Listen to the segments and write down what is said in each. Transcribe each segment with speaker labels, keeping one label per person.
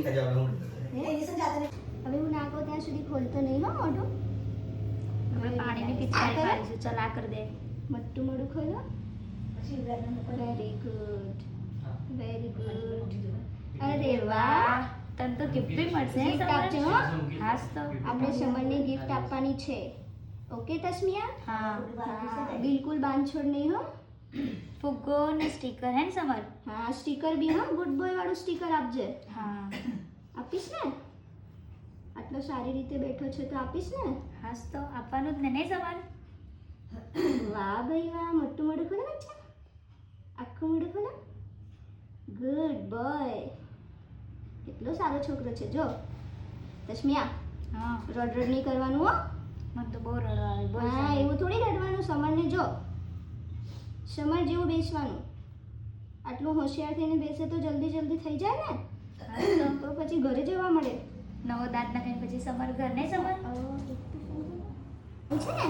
Speaker 1: હવે હું નાખો ત્યાં સુધી ખોલતો નહીં હો મોઢું.
Speaker 2: હવે પાણીની પિચકારી પાડીશું. ચલ આ કરી દે.
Speaker 1: મટ્ટું મોઢું ખોલો. Very good, very good. અરે વાહ,
Speaker 2: તને તો ગિફ્ટ બી મળશે.
Speaker 1: ગિફ્ટ આપજો હો.
Speaker 2: હાસ તો
Speaker 1: આપણે સમરને ગિફ્ટ આપવાની છે. ઓકે તસ્મિયા?
Speaker 2: હા.
Speaker 1: બિલકુલ બાંધછોડ નહીં હો.
Speaker 2: ફુગ્ગો ને સ્ટીકર હે ને સમર?
Speaker 1: હા, સ્ટીકર બી હા, ગુડ બોય વાળું સ્ટીકર આપજે.
Speaker 2: હા.
Speaker 1: આપીશ ને? આટલો સારી રીતે બેઠો છે તો આપીશ ને?
Speaker 2: હાસ તો આપવાનું જ ને, નહીં સમર?
Speaker 1: વાહ ભાઈ વાહ, મોટું મોઢું ખોલો બચ્ચા. આખું મોઢું ખોલો. Good boy. કેટલો સારો છોકરો છે જો. તસ્મિયા,
Speaker 2: હા.
Speaker 1: રડ રડ નહીં કરવાનું હો.
Speaker 2: મને તો બહુ રડવા આવે. બોલ
Speaker 1: હા, એવું થોડી રડવાનું. સમરને જો, સમર જેવું બેસવાનું. આટલું હોશિયાર થઈને બેસે તો જલ્દી જલ્દી થઈ જાય ને. તો પછી ઘરે જવા મળે.
Speaker 2: નવો દાંત નાખીને પછી સમર ઘર નહીં સમર?
Speaker 1: છે ને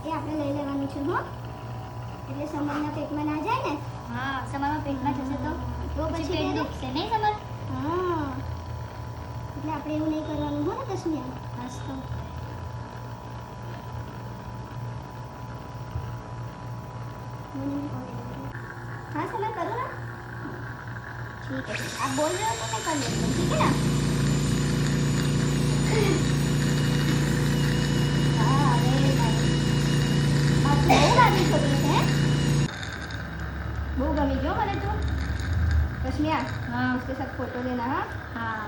Speaker 1: એ આપણે લઈ લેવાનું છે હો. એટલે સમરના પેટમાં ના જાય ને.
Speaker 2: હા, સમરમાં પેટમાં જશે તો
Speaker 1: પછી
Speaker 2: પેટ દુખશે નહીં સમર?
Speaker 1: હા, એટલે આપણે એવું નહીં કરવાનું હો ને તસ્મિયા.
Speaker 2: હાસ તો.
Speaker 1: हाँ समर करो ना. ठीक है, आप बोल रहे हो तो मैं कर लेती हूँ. ठीक है ना? हाँ, very nice. आप तो बहुत आदमी छोटे से हैं. वो गमी क्यों मैंने तो रश्मिया.
Speaker 2: हाँ.
Speaker 1: उसके साथ फोटो लेना. हाँ.
Speaker 2: હા.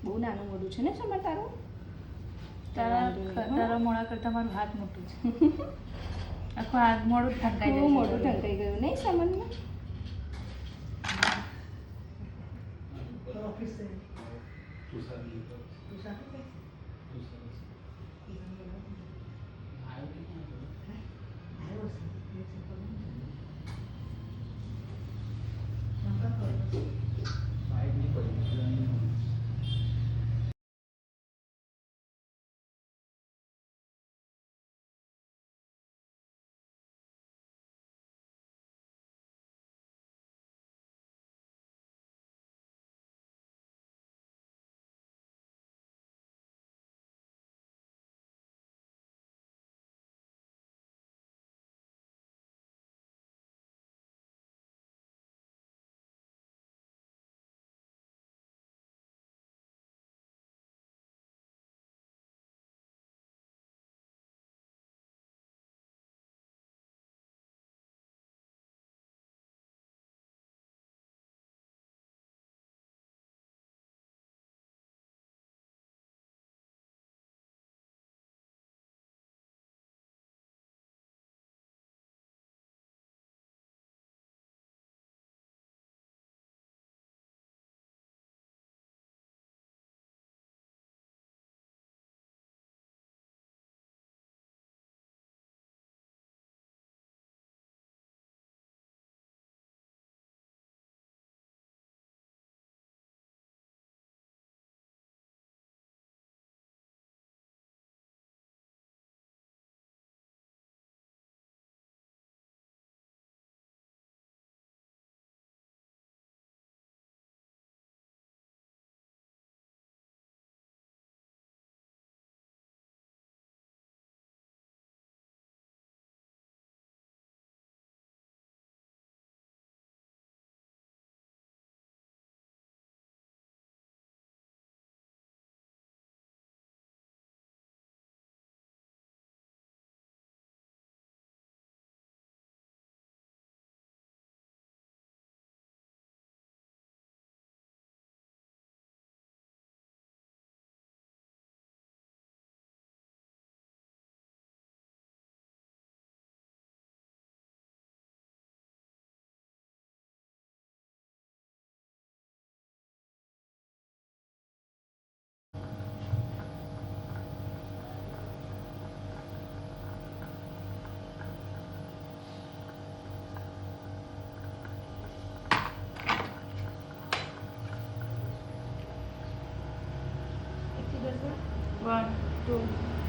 Speaker 1: બહુ નાનું મોઢું છે ને સમર તારું.
Speaker 2: તારા મોડા કરતાં મારું હાથ મોટું છે. આખું હાથ મોડું જ ઢંકાઈ
Speaker 1: બહુ
Speaker 2: જાય.
Speaker 1: મોઢું ઢંકાઈ ગયું નહીં સમરનું.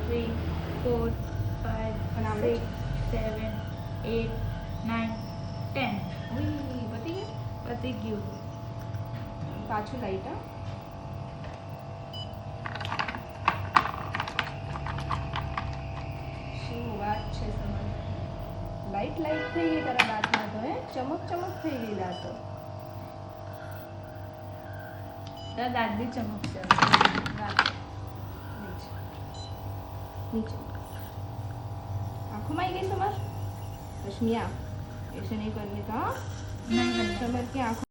Speaker 2: 3 4 5
Speaker 1: અને આવડે
Speaker 2: 6 7 8 9 10
Speaker 1: ઓય પતી ગયું
Speaker 2: પતી ગયું.
Speaker 1: પાછું લાઈટ હા શું વાત છે સમજ લાઈટ લાઈટ થઈ ગઈ તારા દાંતમાં તો હે ચમક ચમક થઈ ગઈ દાંતો
Speaker 2: તારા દાંત બી ચમકશે દાંત
Speaker 1: નીચે નીચે आंखों में आई गई समर रश्मिया ऐसे नहीं करने का
Speaker 2: નહીં બને.
Speaker 1: समर की आंखों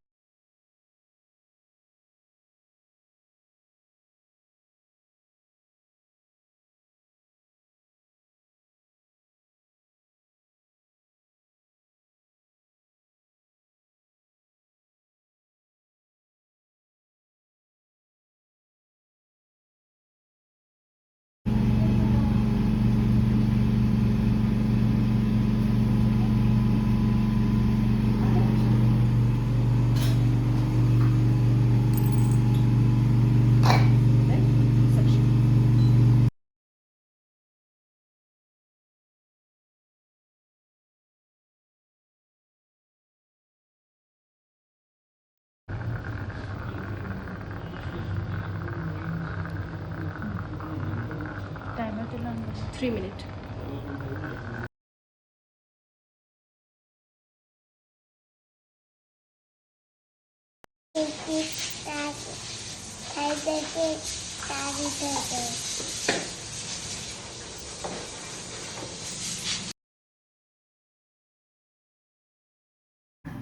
Speaker 2: ટાઈમર કેટલા મિનિટ?
Speaker 1: 3 मिनट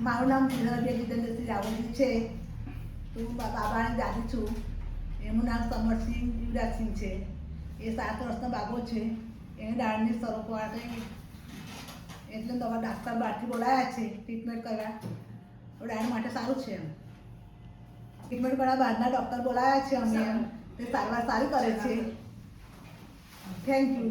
Speaker 3: મારું નામ જીતેન્દ્રસિંહ રાવલજી છે. હું બાબાની દાદી છું. એનું નામ સમરસિંહ યુવરાજસિંહ છે. એ 7 વર્ષનો બાબો છે. એને દાળની સ્વરૂપ વાળી એટલે તમારા ડાક્ટર બહારથી બોલાયા છે ટ્રીટમેન્ટ કરવા. તો દાળ માટે સારું છે એમ ટ્રીટમેન્ટ કરવા બહારના ડૉક્ટર બોલાયા છે અમે એમ તે સારવાર સારી કરે છે. Thank you.